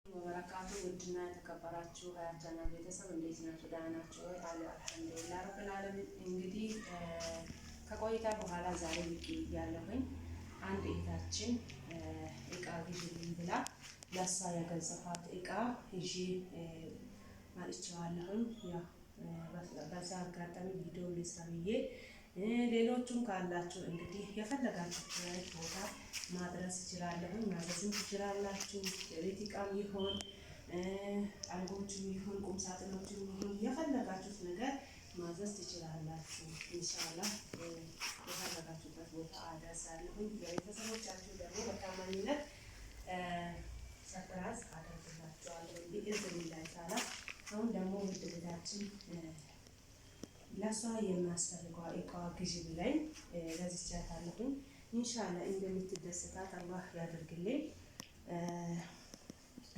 ወበረካቱ ውድና የተከበራችሁ ሀያተና ቤተሰብ እንዴት ናችሁ? ደህና ናችሁ ወይ? አልሐምዱሊላህ ረብል ዓለሚን። እንግዲህ ከቆይታ በኋላ ዛሬ ብቅ ያለሁኝ አንድ እህታችን እቃ ግዢልኝ ብላ ለእሷ የገዛኋት እቃ ይዤ መጥቻለሁኝ። ያው በዛ አጋጣሚ ቪዲዮ ልስራ ብዬ ሌሎቹም ካላችሁ እንግዲህ የፈለጋችሁት ቦታ ማድረስ ትችላላችሁ፣ ማዘዝም ትችላላችሁ። የቤት እቃም ይሁን አልጋዎችም ይሁን ቁም ሳጥኖችም ይሁን የፈለጋችሁት ነገር ማዘዝ ትችላላችሁ። ኢንሻአላህ የፈለጋችሁበት ቦታ አደርሳለሁኝ። ለቤተሰቦቻችሁ ደግሞ በታማኝነት ሰርፕራይዝ አደርግላችኋለሁ ቢኢዝኒላህ ተዓላ። አሁን ደግሞ ውድ ቤታችን ለሷ የሚያስፈልገው እቃ ግዢ ብላኝ ገዝቻታለሁኝ። ኢንሻአላህ እንደምትደሰታት አላህ ያደርግልኝ።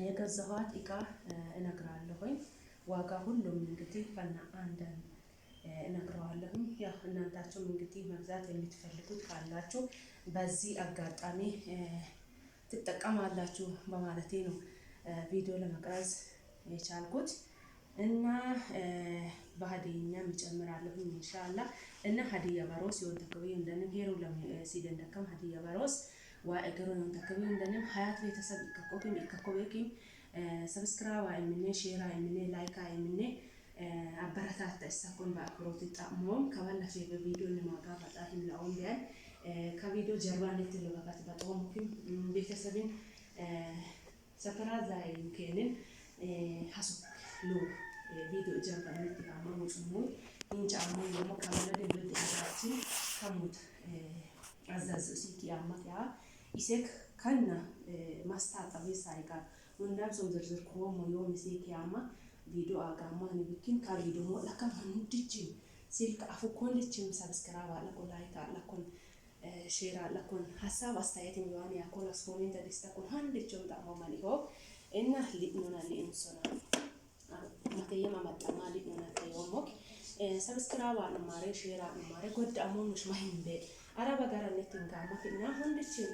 የገዛኋት እቃ እነግራለሁኝ። ዋጋ ሁሉም እንግዲህ ከና አንዳን እነግረዋለሁኝ። ያው እናንታችሁም እንግዲህ መግዛት የምትፈልጉት ካላችሁ በዚህ አጋጣሚ ትጠቀማላችሁ በማለቴ ነው ቪዲዮ ለመቅረጽ የቻልኩት እና በሀዲያም ይጨምራለሁ ኢንሻአላህ። እና ሀዲያ ባሮስ የወደቀው እንደንም ሄሩ ሲደንደከም ሀዲያ ባሮስ ዋእግሩ እንደከም እንደንም ሀያት ቤተሰብ ይከኮብኝ ሰብስክራይብ አይምኔ ሼር አይምኔ ላይክ አይምኔ አበረታታ እሳኮን በአክብሮት ጣሞም ከባለፈ በቪዲዮ ለማጋ በጣም ለአሁን ቢያን ከቪዲዮ ጀርባ እንት ለባባት በጣምኩም ቤተሰብን ሰፈራዛ ይከንን ሀሱ ሉ ቪዲዮ ጀርባ እንት ያማሙ ጽሙ እንጫሙ ደግሞ ካመለ በደታችን ከሙት አዛዝ ሲቲ አማያ ኢሴክ ከና ማስታጠብ ሳይጋ ወንዳም ሰው ዝርዝር ኮሞ ዮም ሲቲ አማ ቪዲዮ አጋማ ንብኪን ከቪዲዮ ለከም እንድጅ ሲልክ አፉ ኮንድችም ሰብስክራይብ አለኮ ላይክ አለኮ ሼር አለኮ ሐሳብ አስተያየት የሚዋን ያኮላስ ኮሜንት ደስተኮን አንድችም ጣሞ ማሊሆ እና ሊኖና ሊንሶና ማተየማ ማጣማ ሊኖና ተየሞክ ሰብስክራይብ አለማረ ሼር አለማረ ጎድ አሞንሽ ማይንበ አረባ ጋራነት እንጋማትና አንድችም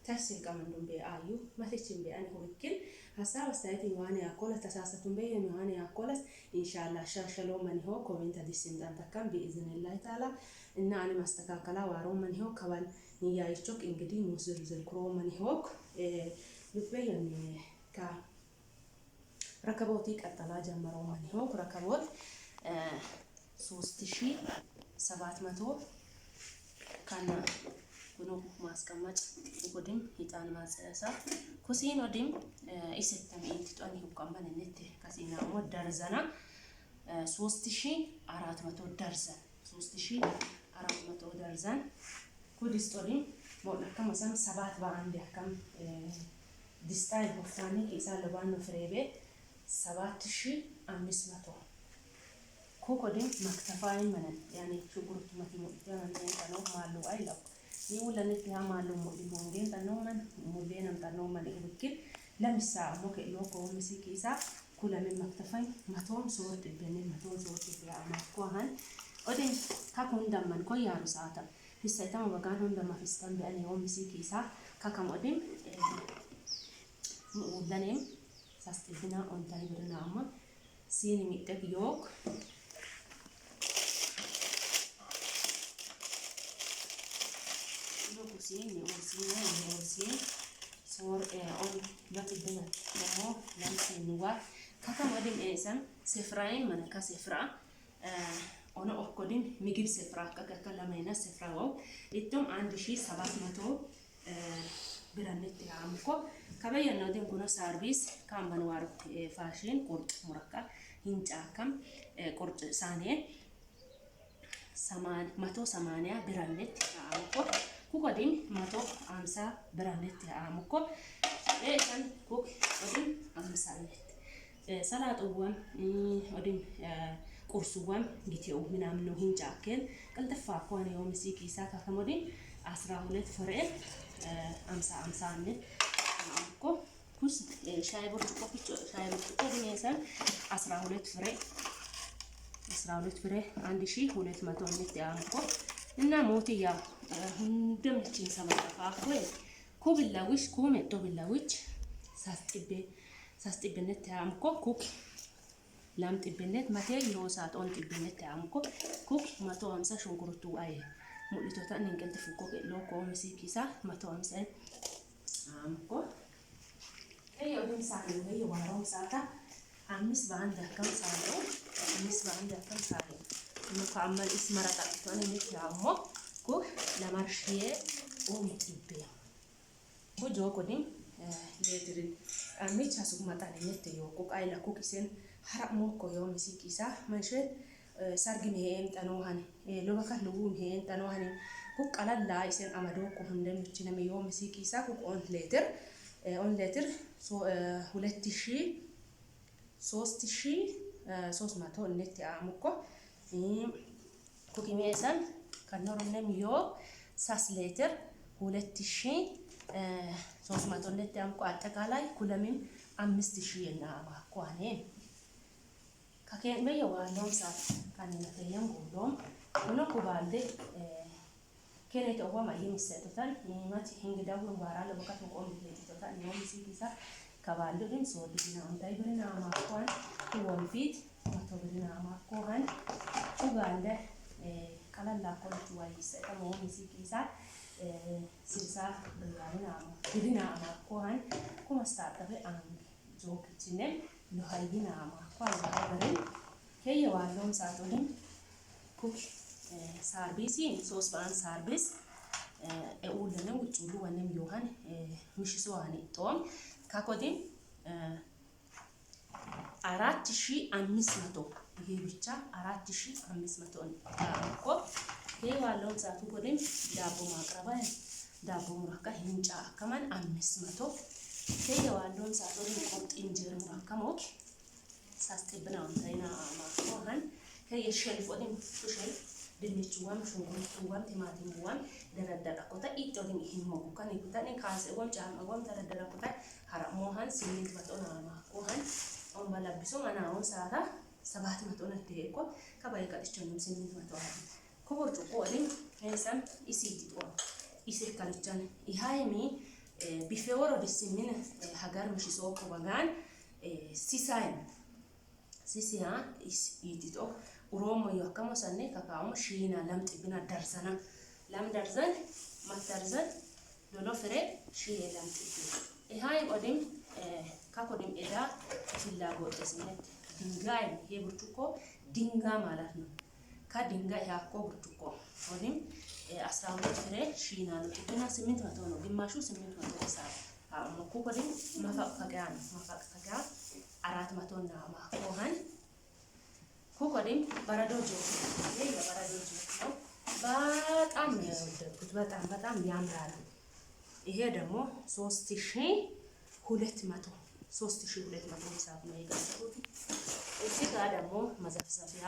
ተስል ከመንዱም በአዩ ማተችም በአን ሆክል ሐሳብ አስተያየት የሚዋን ያኮላ ተሳሰቱም በየሚዋን ያኮላስ ኢንሻአላህ ሻሸሎ መንሆ ኮሜንት ዲስንዳን ተካም በኢዝኒላህ ተዓላ እና አኔ ማስተካከላ ዋሮ መንሆ ከባል ንያይቾክ እንግዲህ ሙዝርዝር ክሮ መንሆክ ልበየን ካ ረከቦቲ ቀጠላ ጀመረው መንሆክ ረከቦት 3700 ካና ኩኑ ማስቀመጥ ወዲም ሂጣን ማጽያሳ ኩሲን ወዲም ኢሰተም ኢንቲጧን ይሁካማን እንት ካሲና ወደርዘና 3400 ደርዘን 3400 ደርዘን ኩዲስቶሪም ሞልከም ሰም 7 በአንድ ያከም ዲስታይ ሆፋኒ ኪሳ ለባኑ ፍሬቤ 7500 ኮኮዲም መክተፋይ መነን ያኔ ሽጉርት መቲሞ ያንተን ማሉ አይለው ይውለንት ያማሉ ሞዲሞንጌን ተኖመን ሙሌንም ተኖመን ይብክል ለምሳ ሞከ ሎኮ ምስኪሳ ኩለምን መክተፋይ መቶም ሶርት በነን መቶም ሶርት ያማኳን ኦዲን ካኩን ደመን ኮያሩ ሰዓታ ፍሰይታም ወጋን እንደማፍስተን በእኔው ምስኪሳ ካካም ኦዲን ሙለኔም ሳስቲና ኦንታይ ብርናማ ሲኒ ሚጠቅ ዮክ Kusin sor on batibna mo lamsi nuwa kaka wadim esam sefrain man ka sefra ona okkodin migib sefra kaka kalamena sefra wow itum 1700 ብራነት ያምኮ ከበየነው ደም ኩኖ ሰርቪስ ካምባን ዋርት ፋሽን ቁርጥ ሙረካ hincaakam ቁርጥ ሳኔ 180 ብራነት ያምኮ ኩቆዲን 150 ብራነት ያምኮ እሰን ኩክ ወዲን 50 ሰላጡዋን ወዲን ቁርሱዋን ጊቴው ምናምን ነው hincaakል ቅልጥፋ ኮን ነው ምስኪሳ ከከሞዲን 12 ፍሬ 50 አምኮ ኩስ ሻይ ብርጭቆ ድሜሰን 12 ፍሬ 1200 ነት ያምኮ እና ሞቲያ እንደምችን ሰማፋ ኮይ ኩብላዊሽ ኩሜቶ ብላዊች ሳስጥብነት ያምኮ ኩክ ላም ጥብነት ማቴ የሆሳት ኦን ጥብነት ያምኮ ኩክ 150 ሽንኩርቱ አይ ሙልቶታን እንቅልፍ ፉቆ ሎኮ መስኪሳ 150 አምኮ የወድም ሳሉ የዋራው ሳታ 5 በአንድ አከም ሳሉ 5 በአንድ አከም ሳሉ መካመል እስመራጣ ተነ ያሞ ኩክ ለማርሽዬ ኦም ጥብ ኩጆ ኮዲም ሌትሪ አሚቻ ሱቅ ማጣን የትዮ ቁቃይ ለኩክ ሲን حرق موكو يوم مسيكيسا منشد سارجين هين تنوهن لو بكره لون هين تنوهن كوك على لا يسن أمدوكو هندم تشينا ميوم مسيكيسا كوك on later so ولتشي صوص ما تون نت عموكو كوكي ميسان كنور نميو ساس later ولتشي صوص ما تون نت عموكو أتكالاي كلامين 5000 نعمة كوانين كأن ما يوالهم صار كان نتيجة قولهم ونو كبالد كانت أول ما يوم السبتان ما تهين قدامهم وارا لبكت وقوم بيجي تطلع يوم يسيكيسا كبالدين صور بيجينا عن تايبرنا عماكوان هو مفيد ما تبرنا عماكوان وقالد كلا لا كل شوي يسأل يوم يسيكيسا سيسا بيجينا عماكوان كم استعتبر عن جوك تنم لهاينا عماكوان هايبرين هي والهم ساتولين كوك ساربيسين صوص بان ساربيس أقول لنا وتقولوا ونم يوهان مش سواني توم كاكودين 4500 ይሄ ብቻ 4500 ታቆ ይሄ ዋለው ዛቱ ጎደም ዳቦ ማቅረባ ዳቦ ሙራካ hinጫ ከማን 500 ይሄ ዋለው ዛቱ ቆጥ እንጀራ ሙራካሞክ ሳስጥብናው ታይና ማቆሃን ከየሸልፍ ወደም ሸልፍ ድንች ዋም ሽንኩርት ዋም ቲማቲም ዋም ደረደራ ቆጣ ኢጦሪን ይሄሞኩ ከኔ ኩታኔ ካሰ ወም ጫማ ወም ደረደራ ቆጣ ሐራሞሃን 800 ናማ ቆሃን ኦን ባላብሶ ማናውን ሳራ 700 ነትሄኮ ከባይ ቀጥቸንም 800 አለ ኮቦርጮ ቆዲም ሄሰም ኢሲቲጦ ኢሲካልቻን ይሃይሚ ቢፌወሮ ዲስሚን ሀገር ምሽሶ ኮባጋን ሲሳይን ሲሲያ ኢሲቲጦ ኡሮሞ ይወከሙ ሰኔ ከካሙ ሺና ለምጥ ቢና ደርሰና ለም ደርዘን ማተርዘን ሎሎ ፍሬ ሺ ለምጥ ይሃይ ቆዲም ካኮዲም ኤዳ ፍላጎት ስነት ድንጋይ ይሄ ብርጭቆ ድንጋ ማለት ነው ከድንጋይ ያቆ ብርጭቆ ወዲም 12 ፍሬ ሺና ነው ጥና 800 ነው ግማሹ 800 ይሳል አሞኩ ወዲም ማፋቀቂያ 400 እና ማቆሃን ኮኮዲም በረዶ ጆክ ይሄ በረዶ ጆክ ነው በጣም የወደድኩት በጣም ያምራል ይሄ ደግሞ 3200 ሂሳብ ነው የገዛሁት እዚህ ጋር ደግሞ መዘፍዘፊያ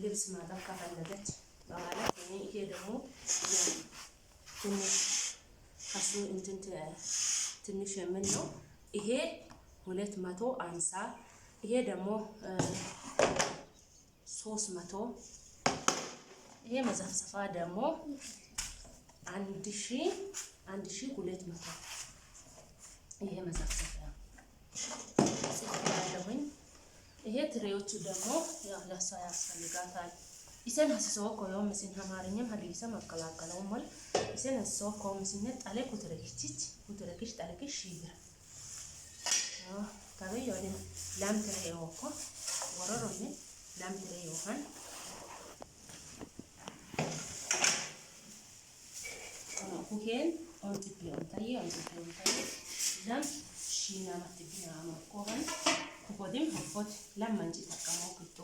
ልብስ ማጠብ ከፈለገች በኋላ ይሄ ደግሞ ትንሽ ከሱ እንትን ትንሽ ምን ነው ይሄ 250 ይሄ ደግሞ 300 ይሄ መዘፍዘፋ ደግሞ 1200 ይሄ መዘፍዘፊያ ይሄ ትሬዎቹ ደግሞ ያው ለሷ ያስፈልጋታል ኢሰን ሀሰሶ ኮዮ መስን ተማሪኝም ሀዲሰ መቀላቀለው ማለት ኢሰን ሀሰሶ ኮዮ መስን ጣለ ኩትረኪች ጣለኪሽ ይብራ ታበይ ወደ ላም ትሬው እኮ ወረሮኝ ላም ትሬው ሆን ኩሄን ኦንቲፕሊዮን ታየ ላም ሺና ማትቢና ማቆሃን ኩቆዲም ሆት ለማንጂ ተቀማው ኩቶ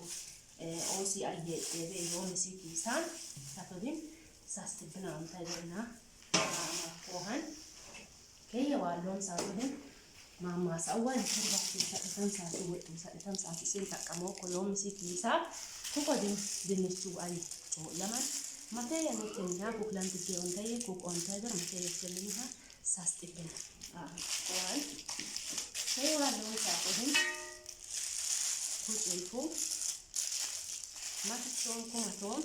ኦሲ አየ የቤዮን ሲኪሳን ታቶዲም ሳስትብና አንታይና ማቆሃን ከየዋሎም ሳቶዲም ማማ ሳዋን ተባክ ተንሳቱ ወጥ ተንሳቱ ሲል ተቀማው ኮሎም ሲኪሳ ኩቆዲም ድንቹ አይ ለማን ማተያ ነተኛ ኩክላንት ዲዮን ታየ ኩቆን ታይበር ማተያ ስለሚሃ ሳስትብና ቆዋል ከየዋሎም ሳቶዲም ኩጭልኩ ማትሶን ኮማቶን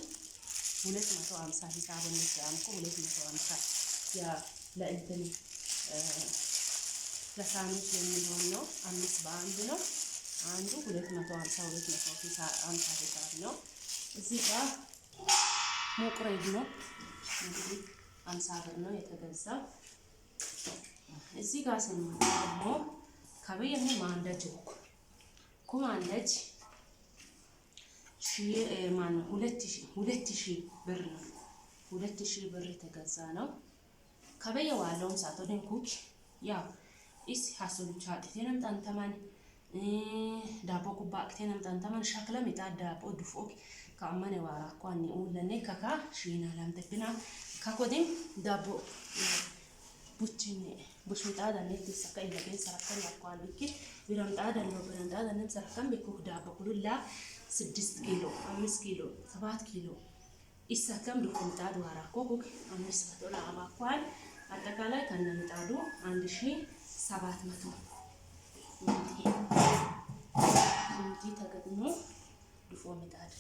250 ሂሳቡን ሲያምኩ 250 ያ ለእንትን ለሳምንት የሚሆን ነው። 5 በአንድ ነው። አንዱ 250 ሂሳብ ነው። እዚህ ጋር ሙቅሬድ ነው እንግዲህ 50 ብር ነው የተገዛው። እዚህ ጋር ስንመጣ ደግሞ ከበየኑ ማንደጅ ኩማንደጅ 2000 ብር ነው። 2000 ብር የተገዛ ነው። ከበየ ዋለውም ሳቶደን ኩክ ያው ኢስ ሀሰሉ ቻጥቴንም ጠንተማን ዳቦ ኩባቅቴንም ጠንተማን ሸክለ ሚጣድ ዳቦ ዱፎክ ከአመነ ዋራኳን ኡለኔ ከካ ሺና ላምተብና ከኮዲም ዳቦ ቡችን ቡሽጣ ዳኔት ሰከይ ለገን ሰረከን ያኳን ቢክ ቢረምጣ ዳለው ብረንዳ ዳንም ሰረከን ቢኩ ዳቦ ኩሉላ 6 ኪሎ 5 ኪሎ 7 ኪሎ ኢሰከም ዱቆምጣድ ዋራኮ ኩክ 500 ለአባኳን አጠቃላይ ከነምጣዱ 1700 እንግዲህ ተገጥሞ ድፎ ምጣድ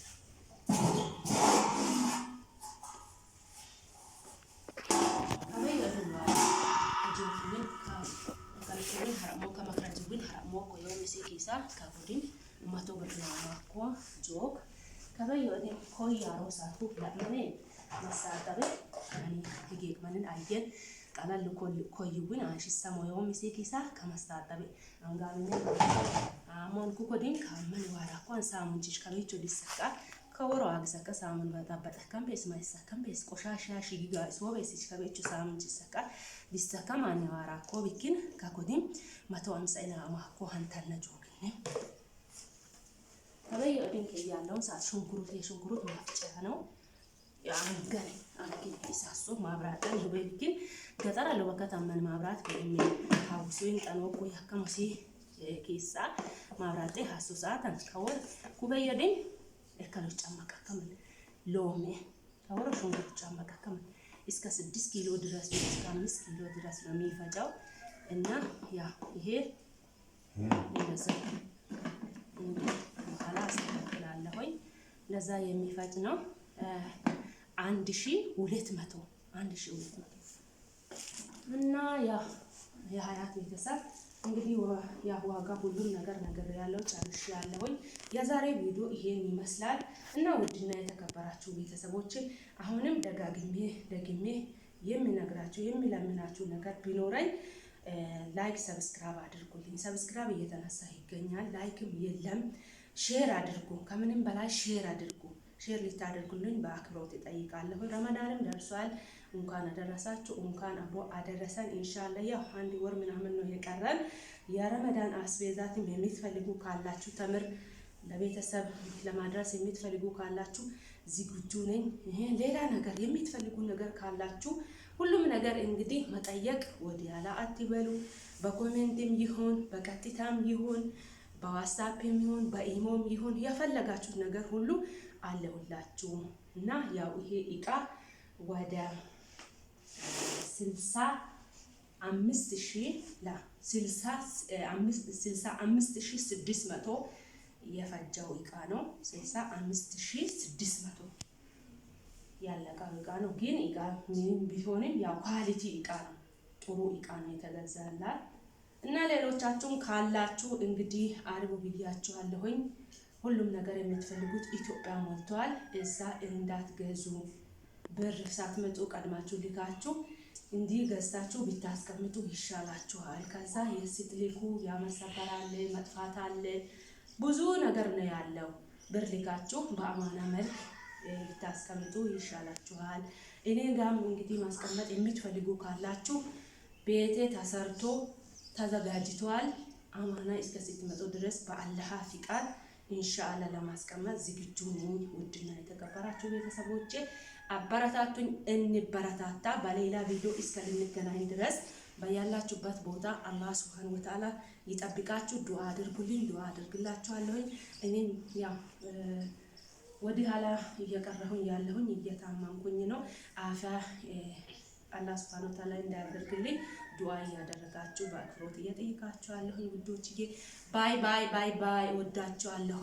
ከቡድን 100 ብር ነው ማኮ ጆክ ከበየወደ ኮያሮ ሳቱ ለምን መሳጠብ ህጌክ ማንን አየን ቃላል ኮይቡን አንሺ ሰሞየው ሚሴኪሳ ከመሳጠብ አንጋሚነ አሞን ኩኮዲን ካመን ዋራኳን ሳሙንጂሽ ከቤቾ ዲሰቃ ከወሮ አግሰከ ሳሙን በጣበጣ ካምቤስ ማይሰከም ቤስ ቆሻሻ ሽጊጋ ሶቤስ ከቤቾ ሳሙንጂ ሰቃ ዲሰካ ማን ዋራኮ ቢኪን ከኮዲን 150 እና ማኮ አንተነ ጆግነ ከበየወዲን ከያለው ሳት ሽንኩሩት ማፍጫ ነው። ያንገን አንኪ ኢሳሱ ማብራትን ዱቤልኪን ገጠር አለው በከተማን ማብራት ከእሚ ሀውሱን ጠኖቆ ያከመሲ ኪሳ ማብራቴ ሀሱ ሰዓትን ከወር ኩበየዲን እከሎች ጫማቀከም ሎሜ ከወር ሽንኩርት ጫማቀከም እስከ 6 ኪሎ ድረስ እስከ 5 ኪሎ ድረስ ነው የሚፈጃው እና ያ ይሄ እንደዚህ አስተካክላለሁኝ ለዛ የሚፈጭ ነው 1200 እና ያ የሀያት ቤተሰብ እንግዲህ ያ ዋጋ ሁሉም ነገር ያለው ጨርሼ ያለሁኝ የዛሬ ቪዲዮ ይሄን ይመስላል እና ውድና የተከበራችሁ ቤተሰቦች አሁንም ደግሜ የሚነግራችሁ የሚለምናችሁ ነገር ቢኖረኝ ላይክ ሰብስክራይብ አድርጉልኝ። ሰብስክራይብ እየተነሳ ይገኛል፣ ላይክም የለም። ሼር አድርጉ፣ ከምንም በላይ ሼር አድርጉ። ሼር ልታደርጉልኝ በአክብሮት እጠይቃለሁ። ረመዳንም ደርሷል። እንኳን አደረሳችሁ፣ እንኳን አብሮ አደረሰን። ኢንሻአላህ ያው 1 ወር ምናምን ነው የቀረን። የረመዳን አስቤዛትም የምትፈልጉ ካላችሁ ተምር ለቤተሰብ ለማድረስ የምትፈልጉ ካላችሁ ዝግጁ ነኝ። ሌላ ነገር የምትፈልጉ ነገር ካላችሁ ሁሉም ነገር እንግዲህ መጠየቅ ወዲያላ አትበሉ። በኮሜንትም ይሁን በቀጥታም ይሁን በዋትስአፕም ይሁን በኢሞም ይሁን የፈለጋችሁት ነገር ሁሉ አለሁላችሁ እና ያው ይሄ እቃ ወደ 65600 የፈጀው እቃ ነው። 65600 ያለቀው እቃ ነው። ግን እቃ ምንም ቢሆንም ያው ኳሊቲ እቃ ነው፣ ጥሩ እቃ ነው የተገዛላት እና ሌሎቻችሁም ካላችሁ እንግዲህ አርቡ ብያችኋለሁኝ። ሁሉም ነገር የምትፈልጉት ኢትዮጵያ ሞልቷል። እዛ እንዳትገዙ፣ ብር ሳትመጡ ቀድማችሁ ልካችሁ እንዲህ ገዝታችሁ ቢታስቀምጡ ይሻላችኋል። ከዛ የስትልኩ ያመሰበራል፣ መጥፋት አለ፣ ብዙ ነገር ነው ያለው። ብር ልካችሁ በአማና መልክ ቢታስቀምጡ ይሻላችኋል። እኔ ጋም እንግዲህ ማስቀመጥ የምትፈልጉ ካላችሁ ቤቴ ተሰርቶ ተዘጋጅቷል። አማና እስከ ስትመጡ ድረስ በአላህ ፍቃድ ኢንሻአላህ ለማስቀመጥ ዝግጁ ነኝ። ውድና የተከበራችሁ ቤተሰቦቼ አበረታቱኝ፣ እንበረታታ። በሌላ ቪዲዮ እስከምንገናኝ ድረስ በያላችሁበት ቦታ አላህ ሱብሃነሁ ወተዓላ ይጠብቃችሁ። ዱአ አድርጉልኝ፣ ዱአ አድርግላችኋለሁ። እኔም ያው ወዲህ ኋላ እየቀረሁኝ ያለሁኝ እየታመምኩኝ ነው። አፋ አላህ ሱብሃነሁ ወተዓላ እንዳያደርግልኝ ዱአ እያደረጋችሁ በአክብሮት እየጠየቃችኋለሁ። ውዶችዬ ባይ ባይ ባይ ባይ። ወዳችኋለሁ።